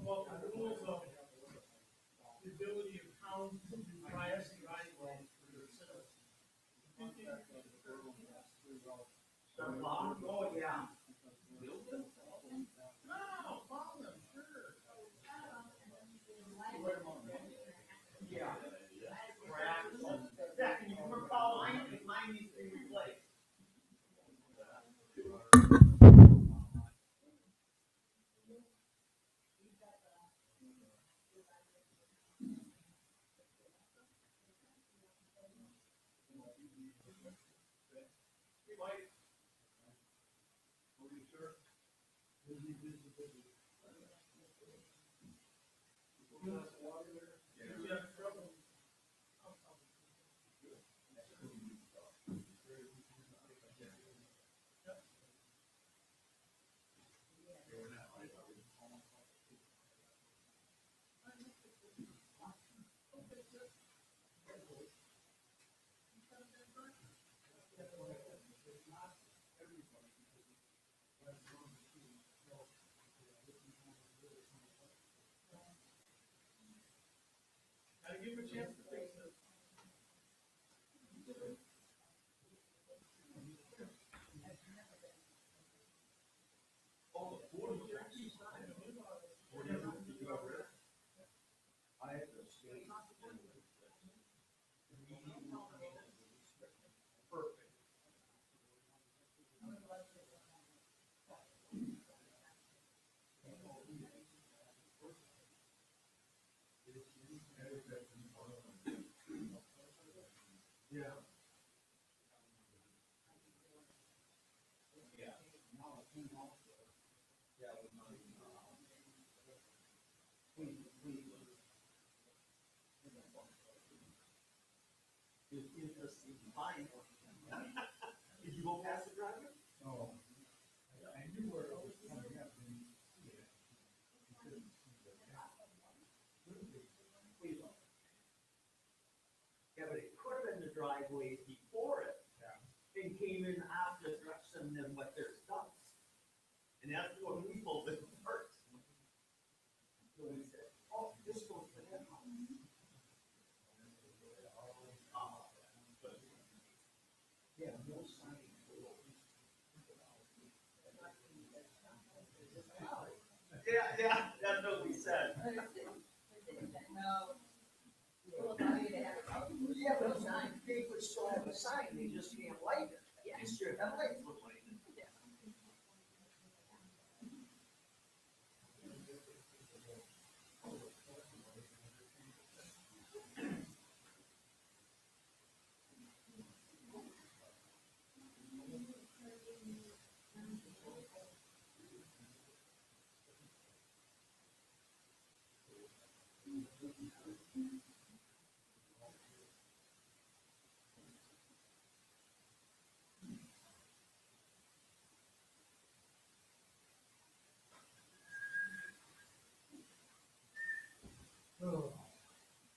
Well, the rules of the ability of towns to do class driveways for their citizens. Oh, yeah. No, follow them, sure. Yeah. Yeah, can you recall mine needs to be replaced? Gotta give them a chance to fix it. Did you go past the driver? No. I knew where it was coming up. Yeah, but it could have been the driveway before it. Yeah. And came in opposite direction than what their stuff. And that's what we pulled it first. So we said, oh, this goes to that house. Yeah, no sign. Yeah, that's what we said. Yeah, but they would still have a sign, they just can't light it. Yeah. It's your headlights would light it. Oh.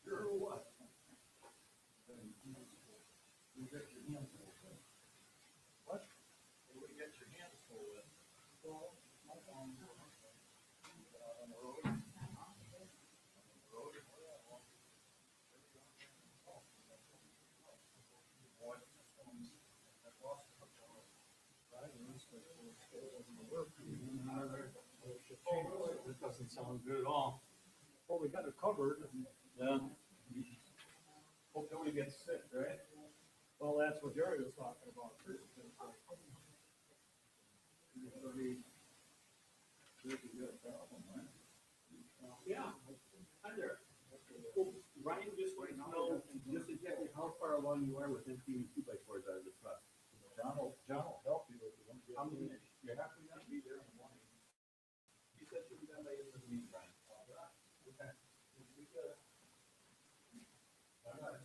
Sure what? You got your hands full with. What? What do you got your hands full with? Well, on the road. This doesn't sound good at all. Well, we got it covered. Yeah. Hope nobody gets sick, right? Well, that's what Jerry was talking about. Yeah, hi there. Well, Ryan just wanted to know just exactly how far along you are with emptying 2x4s out of the truck. John will help you if you want to. How many? You have to not be there in the morning. He said she'll be done by the end of the week, Ryan. Okay. We good. All right.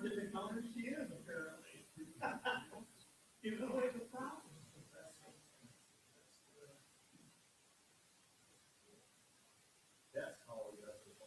worked at the counter she is, apparently. Giving away the problem. That's how we got to know.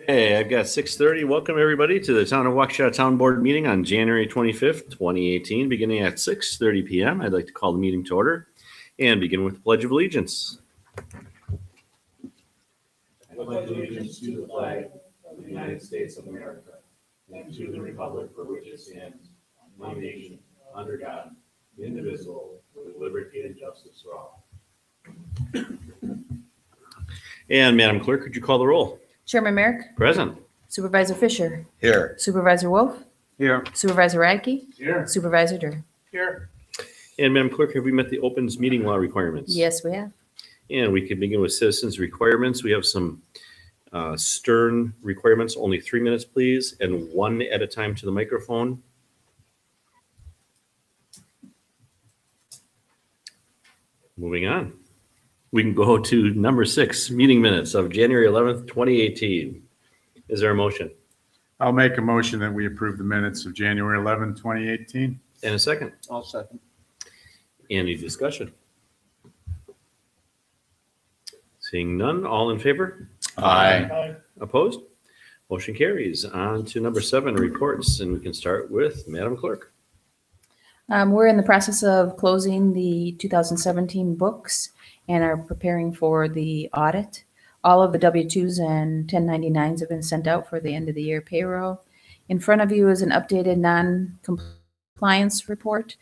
Hey, I've got 6:30. Welcome everybody to the Town of Waukesha Town Board meeting on January 25th, 2018, beginning at 6:30 p.m. I'd like to call the meeting to order and begin with the Pledge of Allegiance. I pledge allegiance to the flag of the United States of America and to the republic for which it stands, one nation, under God, indivisible, with liberty and justice for all. And Madam Clerk, could you call the roll? Chairman Merrick, Present. Supervisor Fisher, Here. Supervisor Wolf, Here. Supervisor Radke, Here. Supervisor Durr. Here. And Madam Clerk, have we met the opens meeting law requirements? Yes, we have. And we can begin with citizens' requirements. We have some stern requirements, only 3 minutes, please, and one at a time to the microphone. Moving on. We can go to number 6, meeting minutes of January 11th, 2018. Is there a motion? I'll make a motion that we approve the minutes of January 11, 2018. And a second? I'll second. Any discussion? Seeing none, all in favor? Aye. Opposed? Motion carries. On to number 7, reports, and we can start with Madam Clerk. We're in the process of closing the 2017 books and are preparing for the audit. All of the W-2s and 1099s have been sent out for the end of the year payroll. In front of you is an updated non-compliance report.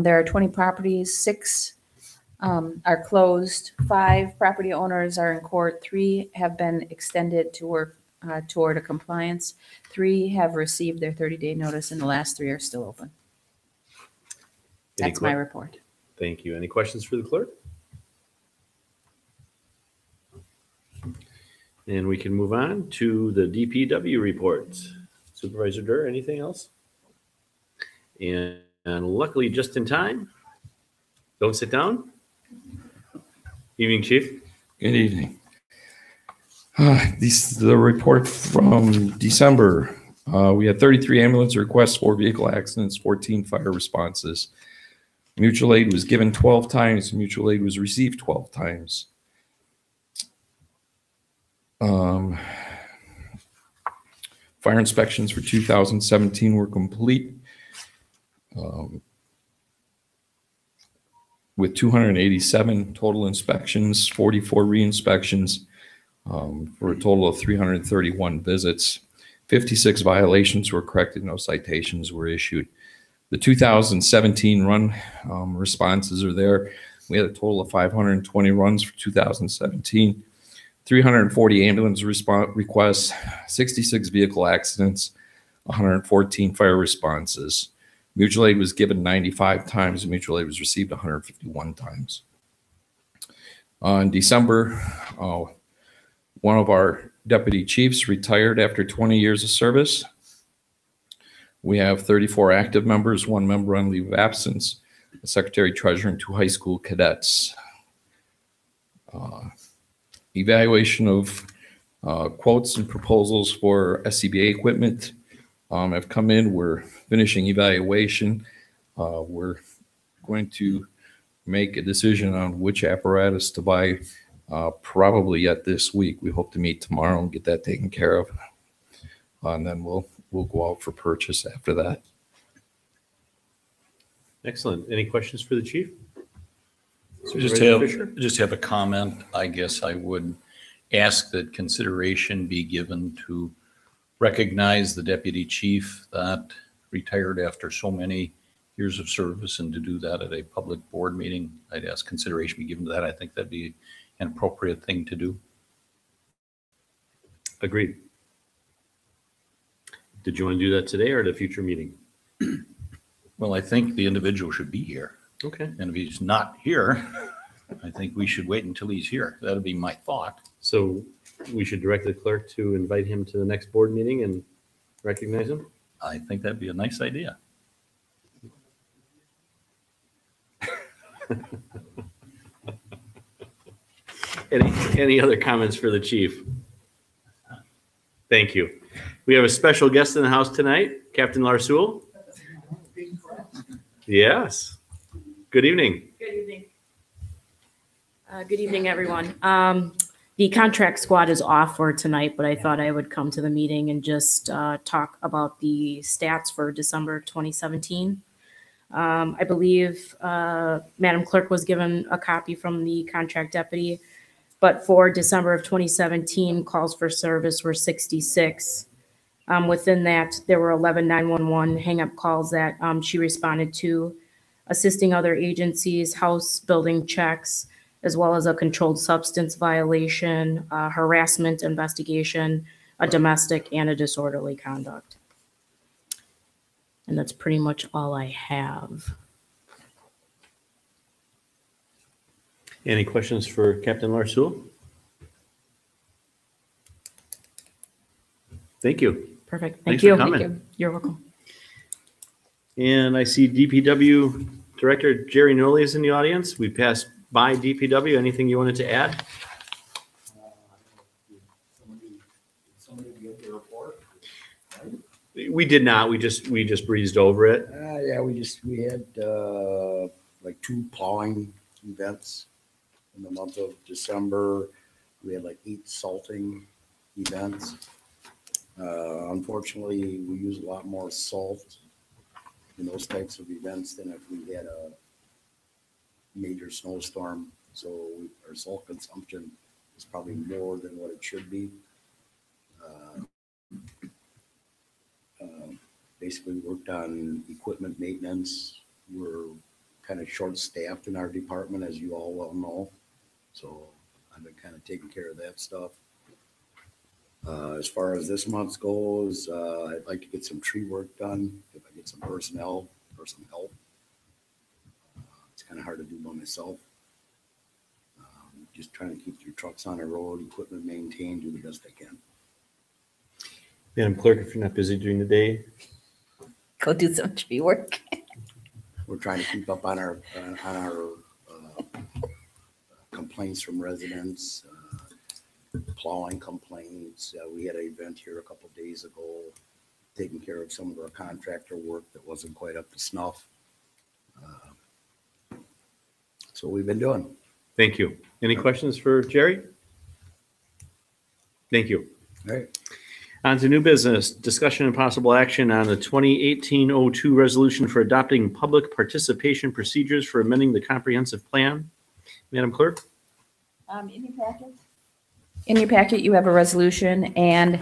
There are 20 properties, 6 are closed, 5 property owners are in court, 3 have been extended to work toward a compliance, 3 have received their 30-day notice, and the last 3 are still open. Any That's my report. Thank you. Any questions for the clerk? And we can move on to the DPW report. Supervisor Durr, anything else? And luckily, just in time. Don't sit down. Evening, Chief. Good evening. This is the report from December. We had 33 ambulance requests, 4 vehicle accidents, 14 fire responses. Mutual aid was given 12 times. Mutual aid was received 12 times. Fire inspections for 2017 were complete with 287 total inspections, 44 re-inspections for a total of 331 visits. 56 violations were corrected, no citations were issued. The 2017 run responses are there. We had a total of 520 runs for 2017. 340 ambulance requests, 66 vehicle accidents, 114 fire responses. Mutual aid was given 95 times, and mutual aid was received 151 times. In December, one of our deputy chiefs retired after 20 years of service. We have 34 active members, 1 member on leave of absence, a secretary treasurer, and 2 high school cadets. Evaluation of quotes and proposals for SCBA equipment have come in. We're finishing evaluation. We're going to make a decision on which apparatus to buy probably yet this week. We hope to meet tomorrow and get that taken care of. And then we'll go out for purchase after that. Excellent. Any questions for the chief? Just have a comment. I guess I would ask that consideration be given to recognize the deputy chief that retired after so many years of service, and to do that at a public board meeting. I'd ask consideration be given to that. I think that'd be an appropriate thing to do. Agreed. Did you want to do that today or at a future meeting? Well, I think the individual should be here. Okay. And if he's not here, I think we should wait until he's here. That'd be my thought. So we should direct the clerk to invite him to the next board meeting and recognize him? I think that'd be a nice idea. Any other comments for the chief? Thank you. We have a special guest in the house tonight, Captain Lars Sewell. Yes. Good evening. Good evening. Good evening, everyone. The contract squad is off for tonight, but I thought I would come to the meeting and just talk about the stats for December 2017. I believe Madam Clerk was given a copy from the contract deputy, but for December of 2017, calls for service were 66. Within that, there were 11 911 hang-up calls that she responded to, assisting other agencies, house building checks, as well as a controlled substance violation, harassment investigation, a domestic, and a disorderly conduct. And that's pretty much all I have. Any questions for Captain Lars Sewell? Thank you. Perfect. Thanks Thank for you. coming. Thank you. You're welcome. And I see DPW Director Jerry Nolli is in the audience. We passed by DPW. Anything you wanted to add? Somebody get the report? We did not. We just breezed over it. Yeah, we had like 2 plowing events in the month of December. We had like 8 salting events. Unfortunately, we use a lot more salt in those types of events than if we had a major snowstorm. So our salt consumption is probably more than what it should be. Basically worked on equipment maintenance. We're kind of short-staffed in our department, as you all well know. So I've been kind of taking care of that stuff. As far as this month goes, I'd like to get some tree work done. If I get some personnel or some help. It's kind of hard to do by myself. Just trying to keep your trucks on the road, equipment maintained, do the best I can. Madam Clerk, if you're not busy during the day. Go do some tree work. We're trying to keep up on our complaints from residents, plowing complaints. We had an event here a couple of days ago, taking care of some of our contractor work that wasn't quite up to snuff. So we've been doing. Thank you. Any questions for Jerry? Thank you. All right. On to new business, discussion and possible action on the 2018-02 resolution for adopting public participation procedures for amending the comprehensive plan. Madam Clerk? In your packet, you have a resolution and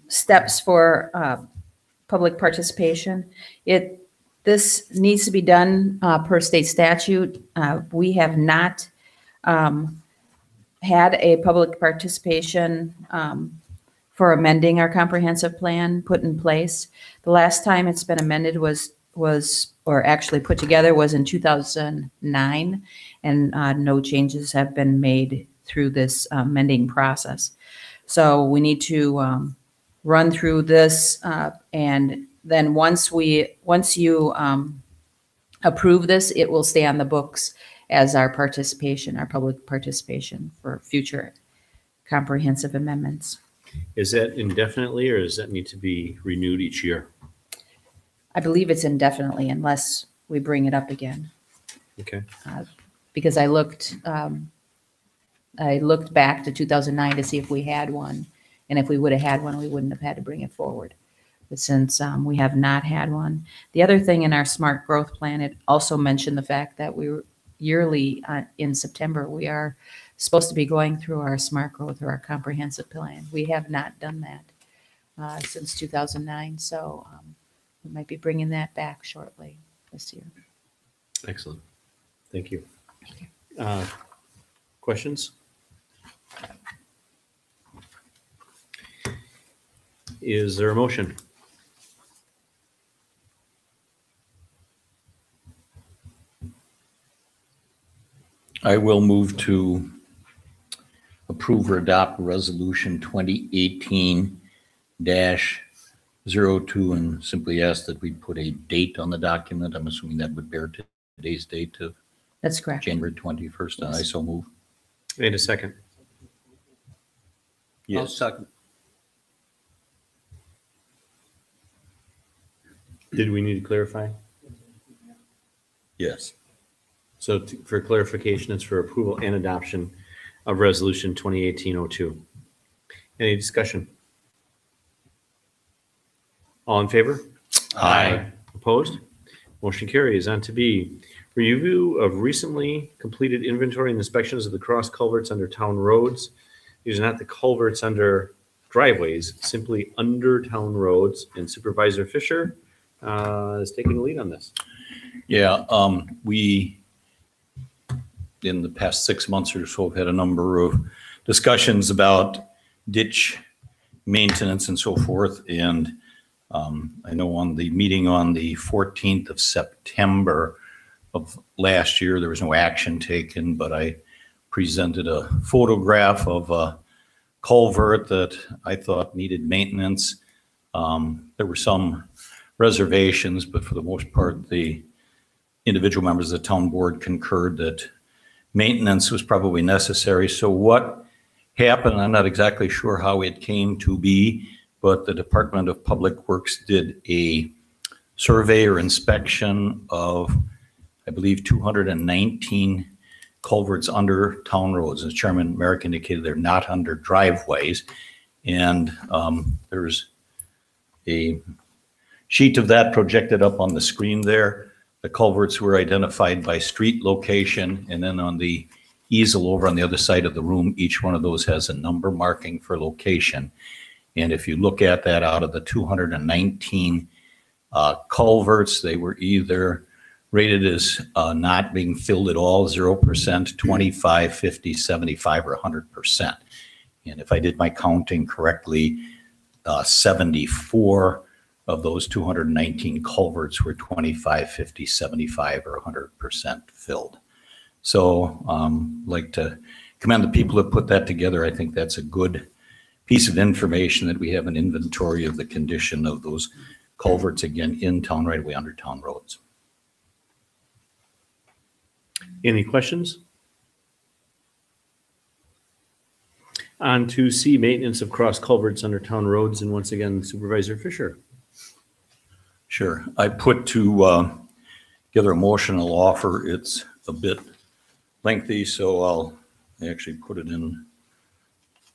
steps for public participation. This needs to be done per state statute. We have not had a public participation for amending our comprehensive plan put in place. The last time it's been amended was or actually put together was in 2009, and no changes have been made through this amending process. So we need to run through this, and then once you approve this, it will stay on the books as our participation, our public participation for future comprehensive amendments. Is that indefinitely, or does that need to be renewed each year? I believe it's indefinitely unless we bring it up again. Okay. Because I looked back to 2009 to see if we had one. And if we would have had one, we wouldn't have had to bring it forward. But since we have not had one. The other thing in our smart growth plan, it also mentioned the fact that we were yearly in September, we are supposed to be going through our smart growth or our comprehensive plan. We have not done that since 2009. So we might be bringing that back shortly this year. Excellent. Thank you. Questions? Is there a motion? I will move to approve or adopt resolution 2018-02 and simply ask that we put a date on the document. I'm assuming that would bear today's date of That's correct. January 21st. And I so move. Wait a second. Yes. second. Did we need to clarify? Yes. So for clarification, it's for approval and adoption of resolution 2018-02. Any discussion? All in favor? Aye. Opposed? Motion carries. On to B, review of recently completed inventory and inspections of the cross culverts under town roads. These are not the culverts under driveways, simply under town roads. And Supervisor Fisher is taking the lead on this. Yeah, we, in the past 6 months or so, have had a number of discussions about ditch maintenance and so forth. And I know on the meeting on the 14th of September of last year, there was no action taken, but I presented a photograph of a culvert that I thought needed maintenance. There were some reservations, but for the most part, the individual members of the town board concurred that maintenance was probably necessary. So what happened, I'm not exactly sure how it came to be, but the Department of Public Works did a survey or inspection of, I believe, 219 culverts under town roads. As Chairman Merrick indicated, they're not under driveways. And there's a sheet of that projected up on the screen there. The culverts were identified by street location, and then on the easel over on the other side of the room, each one of those has a number marking for location. And if you look at that, out of the 219 culverts, they were either rated as not being filled at all, 0%, 25, 50, 75, or 100%. And if I did my counting correctly, 74 of those 219 culverts were 25, 50, 75, or 100% filled. So like to commend the people that put that together. I think that's a good piece of information that we have an inventory of the condition of those culverts, again, in town right away under town roads. Any questions? On to C, maintenance of cross culverts under town roads. And once again, Supervisor Fisher. Sure. I put together a motion I'll offer. It's a bit lengthy, so I'll actually put it in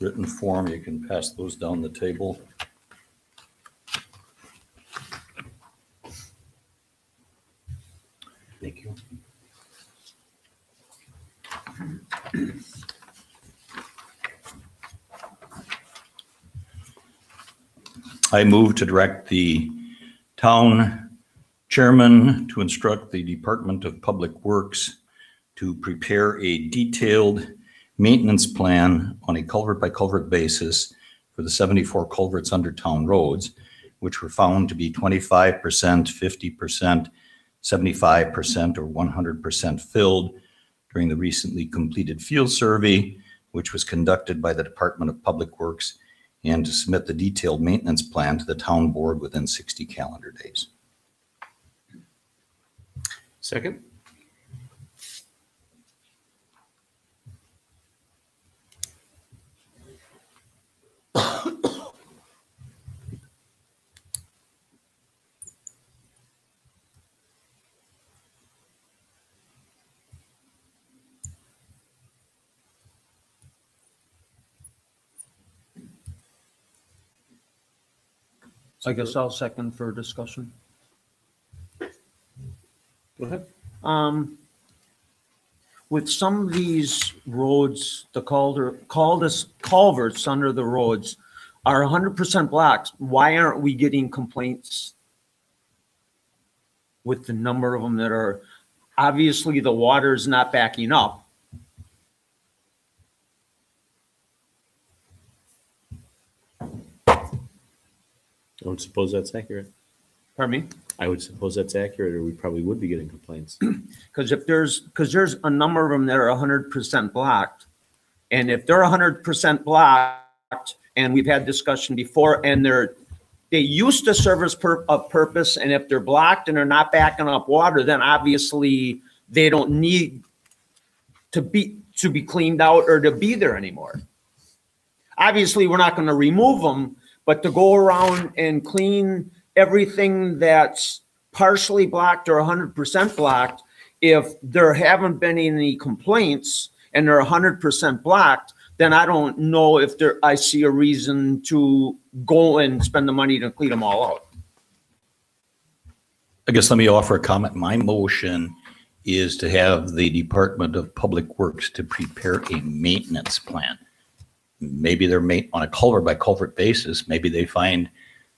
written form. You can pass those down the table. Thank you. I move to direct the town chairman to instruct the Department of Public Works to prepare a detailed maintenance plan on a culvert by culvert basis for the 74 culverts under town roads, which were found to be 25%, 50%, 75%, or 100% filled during the recently completed field survey, which was conducted by the Department of Public Works, and to submit the detailed maintenance plan to the town board within 60 calendar days. Second. I guess I'll second for discussion. Go ahead. With some of these roads, the culverts under the roads are 100% blocked. Why aren't we getting complaints with the number of them that are, obviously the water is not backing up? I would suppose that's accurate. Pardon me? I would suppose that's accurate, or we probably would be getting complaints. Because there's a number of them that are 100% blocked. And if they're 100% blocked, and we've had discussion before, and they used to serve a purpose, and if they're blocked and they're not backing up water, then obviously they don't need to be cleaned out or to be there anymore. Obviously, we're not going to remove them, but to go around and clean everything that's partially blocked or 100% blocked, if there haven't been any complaints and they're 100% blocked, then I don't know if I see a reason to go and spend the money to clean them all out. I guess let me offer a comment. My motion is to have the Department of Public Works to prepare a maintenance plan. Maybe they're on a culvert by culvert basis. Maybe they find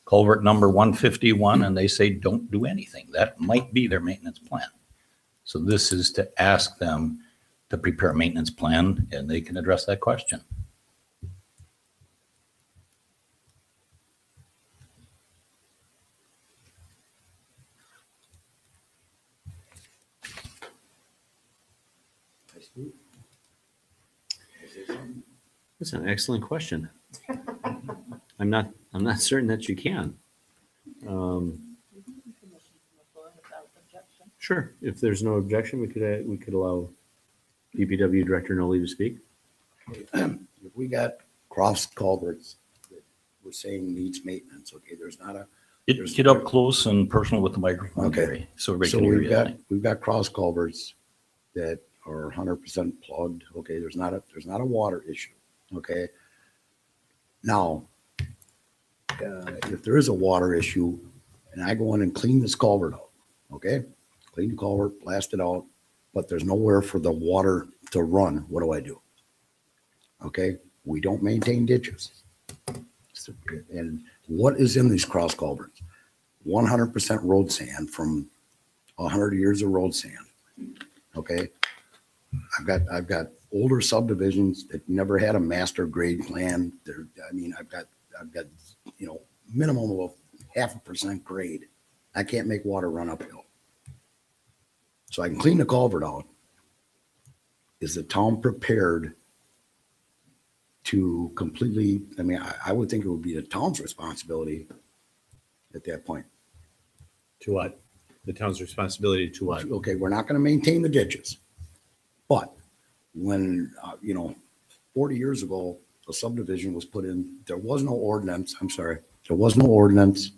culvert number 151 and they say, don't do anything. That might be their maintenance plan. So this is to ask them to prepare a maintenance plan, and they can address that question. That's an excellent question. I'm not certain that you can. Sure. If there's no objection, we could allow DPW Director Noli to speak. If we got cross culverts that we're saying needs maintenance, okay, there's not a. Get up close and personal with the microphone, Okay. Gary, so everybody can hear you. We've got cross culverts that are 100% plugged. Okay, there's not a water issue. Okay. Now, if there is a water issue and I go in and clean this culvert out, okay, clean the culvert, blast it out, but there's nowhere for the water to run, what do? Okay, we don't maintain ditches. And what is in these cross culverts? 100% road sand from 100 years of road sand. Okay, I've got older subdivisions that never had a master grade plan. I've got minimum of 0.5% grade. I can't make water run uphill. So I can clean the culvert out. Is the town prepared to completely, I would think it would be the town's responsibility at that point. To what? The town's responsibility to what? Okay, we're not going to maintain the ditches. But when, 40 years ago, a subdivision was put in, there was no ordinance. I'm sorry. There was no ordinance.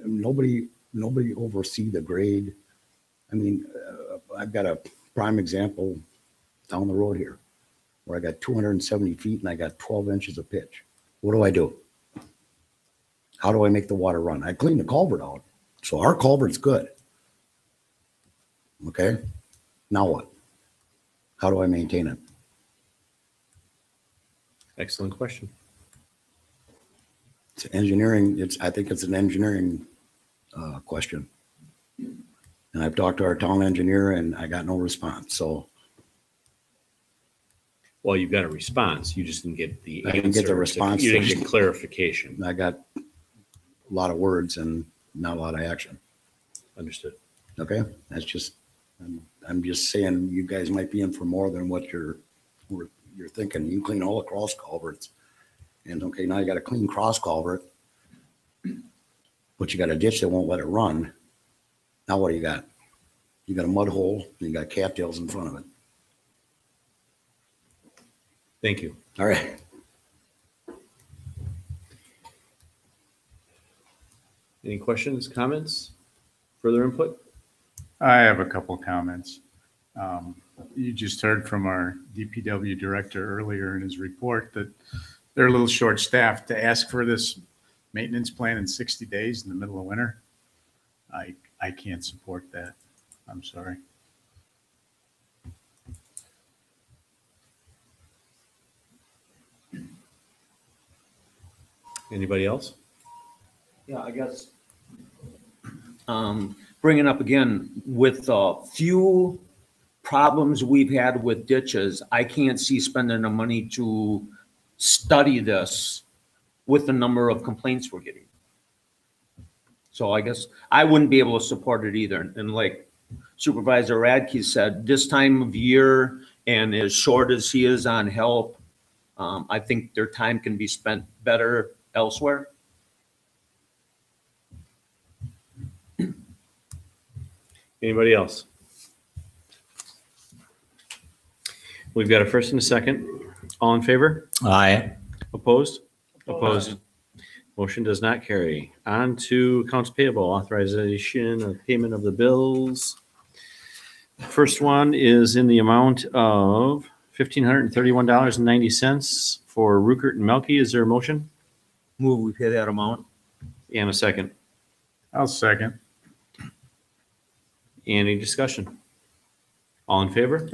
Nobody oversee the grade. I've got a prime example down the road here where I got 270 feet and I got 12 inches of pitch. What do? How do I make the water run? I clean the culvert out. So our culvert's good. Okay. Now what? How do I maintain it? Excellent question. It's engineering. I think it's an engineering question. And I've talked to our town engineer and I got no response. So. Well, you got a response. You just didn't get the answer. I didn't get the response. You didn't get clarification. I got a lot of words and not a lot of action. Understood. Okay. That's just, I'm just saying you guys might be in for more than what you're thinking. You can clean all the cross culverts. And okay, now you got a clean cross culvert, but you got a ditch that won't let it run. Now what do you got? You got a mud hole and you got cattails in front of it. Thank you. All right. Any questions, comments, further input? I have a couple comments. You just heard from our DPW director earlier in his report that they're a little short-staffed to ask for this maintenance plan in 60 days in the middle of winter. I can't support that. I'm sorry. Anybody else? Yeah, I guess. Bringing up again, with few problems we've had with ditches, I can't see spending the money to study this with the number of complaints we're getting. So I guess I wouldn't be able to support it either. And like Supervisor Radke said, this time of year and as short as he is on help, I think their time can be spent better elsewhere. Anybody else? We've got a first and a second. All in favor? Aye. Opposed? Opposed. Motion does not carry. On to accounts payable, authorization of payment of the bills. First one is in the amount of $1,531.90 for Rupert and Melky. Is there a motion? Move we pay that amount. And a second. I'll second. Any discussion? All in favor?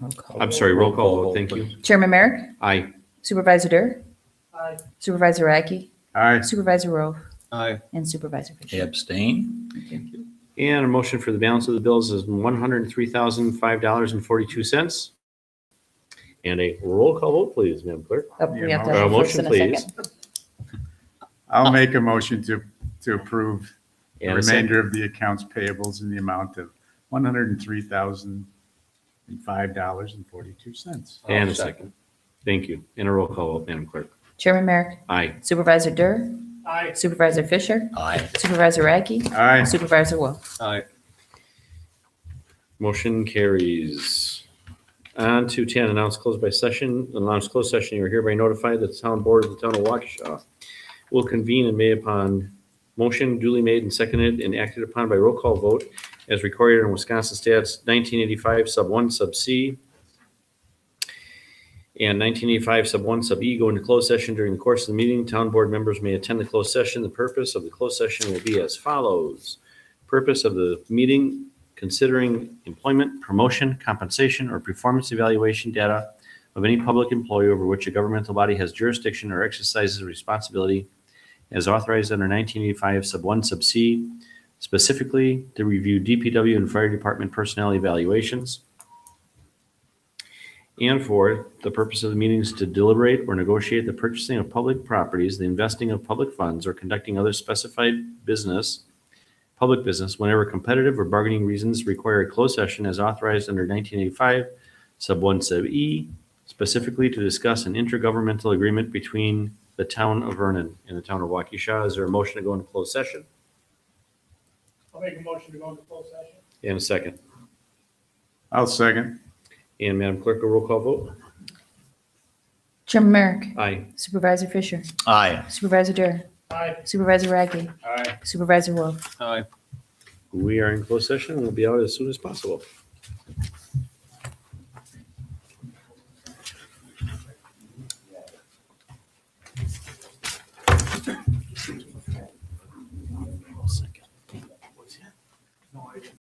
Roll call. I'm sorry, roll call vote. Thank you. Chairman Merrick, Aye. Supervisor Dur, Aye. Supervisor Radke, Aye. Supervisor Rove, Aye. and Supervisor Fisher. Abstain. And a motion for the balance of the bills is $103,005.42. And a roll call vote, please, Madam Clerk. Oh, we have to A have a first motion, and a please. second. I'll make a motion to approve the And a second. remainder of the accounts payables in the amount of $103,005.42. And a second. Thank you. And a roll call vote, Madam Clerk. Chairman Merrick, Aye. Supervisor Dur, Aye. Supervisor Fisher, Aye. Supervisor Radke, Aye. Supervisor Wolf. Aye. Motion carries. On to 10, announce closed by session. Announce closed session, you are hereby notified that the town board of the town of Waukesha will convene and may upon motion duly made and seconded and acted upon by roll call vote as recorded in Wisconsin Stats 1985 sub 1 sub C and 1985 sub 1 sub E go into closed session during the course of the meeting. Town board members may attend the closed session. The purpose of the closed session will be as follows. Purpose of the meeting, considering employment, promotion, compensation, or performance evaluation data of any public employee over which a governmental body has jurisdiction or exercises responsibility as authorized under 1985 sub 1 sub C, specifically to review DPW and fire department personnel evaluations. And for the purpose of the meeting is to deliberate or negotiate the purchasing of public properties, the investing of public funds, or conducting other specified business, public business, whenever competitive or bargaining reasons require a closed session as authorized under 1985 sub 1 sub E, specifically to discuss an intergovernmental agreement between the town of Vernon and the town of Waukesha. Is there a motion to go into closed session? I'll make a motion to go into closed session. And a second. I'll second. And Madam Clerk, a roll call vote? Chairman Merrick, Aye. Supervisor Fisher, Aye. Supervisor Dur, Aye. Supervisor Radke, Aye. Supervisor Wolf. Aye. We are in closed session and we'll be out as soon as possible.